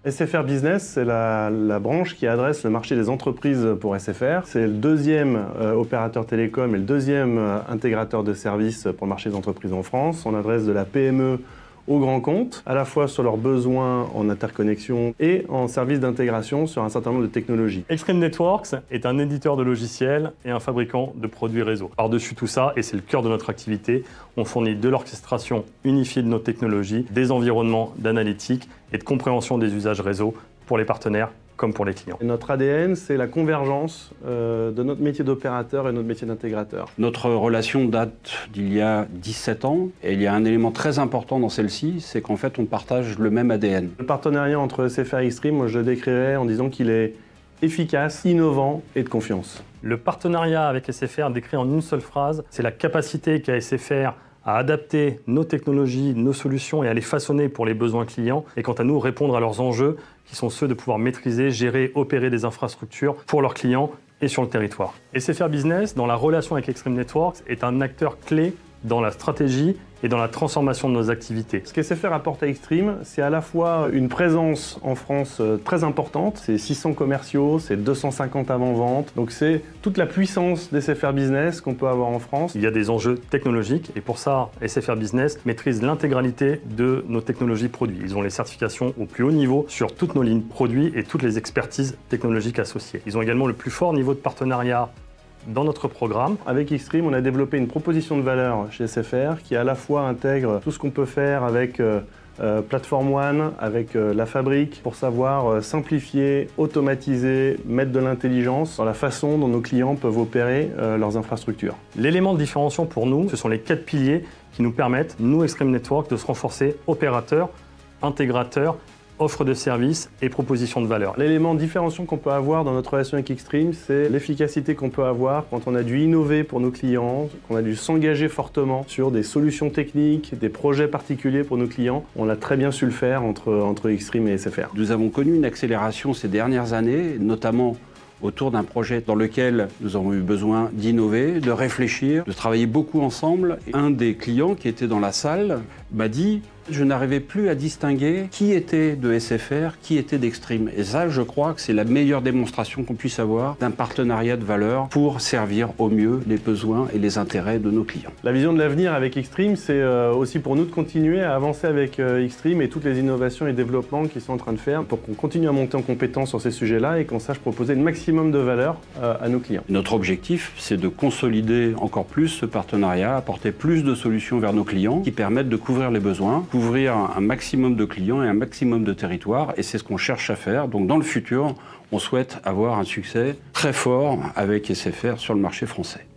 SFR Business, c'est la branche qui adresse le marché des entreprises pour SFR. C'est le deuxième opérateur télécom et le deuxième intégrateur de services pour le marché des entreprises en France. On adresse de la PME aux grands comptes, à la fois sur leurs besoins en interconnexion et en services d'intégration sur un certain nombre de technologies. Extreme Networks est un éditeur de logiciels et un fabricant de produits réseau. Par-dessus tout ça, et c'est le cœur de notre activité, on fournit de l'orchestration unifiée de nos technologies, des environnements d'analytique et de compréhension des usages réseau pour les partenaires comme pour les clients. Et notre ADN, c'est la convergence de notre métier d'opérateur et notre métier d'intégrateur. Notre relation date d'il y a 17 ans et il y a un élément très important dans celle-ci, c'est qu'en fait on partage le même ADN. Le partenariat entre SFR et Extreme, moi je le décrirais en disant qu'il est efficace, innovant et de confiance. Le partenariat avec SFR, décrit en une seule phrase, c'est la capacité qu'a SFR à adapter nos technologies, nos solutions et à les façonner pour les besoins clients et quant à nous répondre à leurs enjeux qui sont ceux de pouvoir maîtriser, gérer, opérer des infrastructures pour leurs clients et sur le territoire. SFR Business, dans la relation avec Extreme Networks, est un acteur clé dans la stratégie et dans la transformation de nos activités. Ce qu'SFR apporte à Extreme, c'est à la fois une présence en France très importante, c'est 600 commerciaux, c'est 250 avant-vente, donc c'est toute la puissance d'SFR Business qu'on peut avoir en France. Il y a des enjeux technologiques et pour ça, SFR Business maîtrise l'intégralité de nos technologies produits. Ils ont les certifications au plus haut niveau sur toutes nos lignes produits et toutes les expertises technologiques associées. Ils ont également le plus fort niveau de partenariat dans notre programme. Avec Extreme, on a développé une proposition de valeur chez SFR qui à la fois intègre tout ce qu'on peut faire avec Platform One, avec la fabrique, pour savoir simplifier, automatiser, mettre de l'intelligence dans la façon dont nos clients peuvent opérer leurs infrastructures. L'élément de différenciation pour nous, ce sont les 4 piliers qui nous permettent, nous, Extreme Networks, de se renforcer opérateur, intégrateur, offre de services et proposition de valeur. L'élément différenciant qu'on peut avoir dans notre relation avec Extreme, c'est l'efficacité qu'on peut avoir quand on a dû innover pour nos clients, qu'on a dû s'engager fortement sur des solutions techniques, des projets particuliers pour nos clients. On a très bien su le faire entre Extreme et SFR. Nous avons connu une accélération ces dernières années, notamment autour d'un projet dans lequel nous avons eu besoin d'innover, de réfléchir, de travailler beaucoup ensemble. Un des clients qui était dans la salle m'a dit « Je n'arrivais plus à distinguer qui était de SFR, qui était d'Extreme. » Et ça, je crois que c'est la meilleure démonstration qu'on puisse avoir d'un partenariat de valeur pour servir au mieux les besoins et les intérêts de nos clients. La vision de l'avenir avec Extreme, c'est aussi pour nous de continuer à avancer avec Extreme et toutes les innovations et développements qu'ils sont en train de faire pour qu'on continue à monter en compétence sur ces sujets-là et qu'on sache proposer le maximum de valeur à nos clients. Notre objectif, c'est de consolider encore plus ce partenariat, apporter plus de solutions vers nos clients qui permettent de couvrir les besoins, couvrir un maximum de clients et un maximum de territoires, et c'est ce qu'on cherche à faire. Donc dans le futur, on souhaite avoir un succès très fort avec SFR sur le marché français.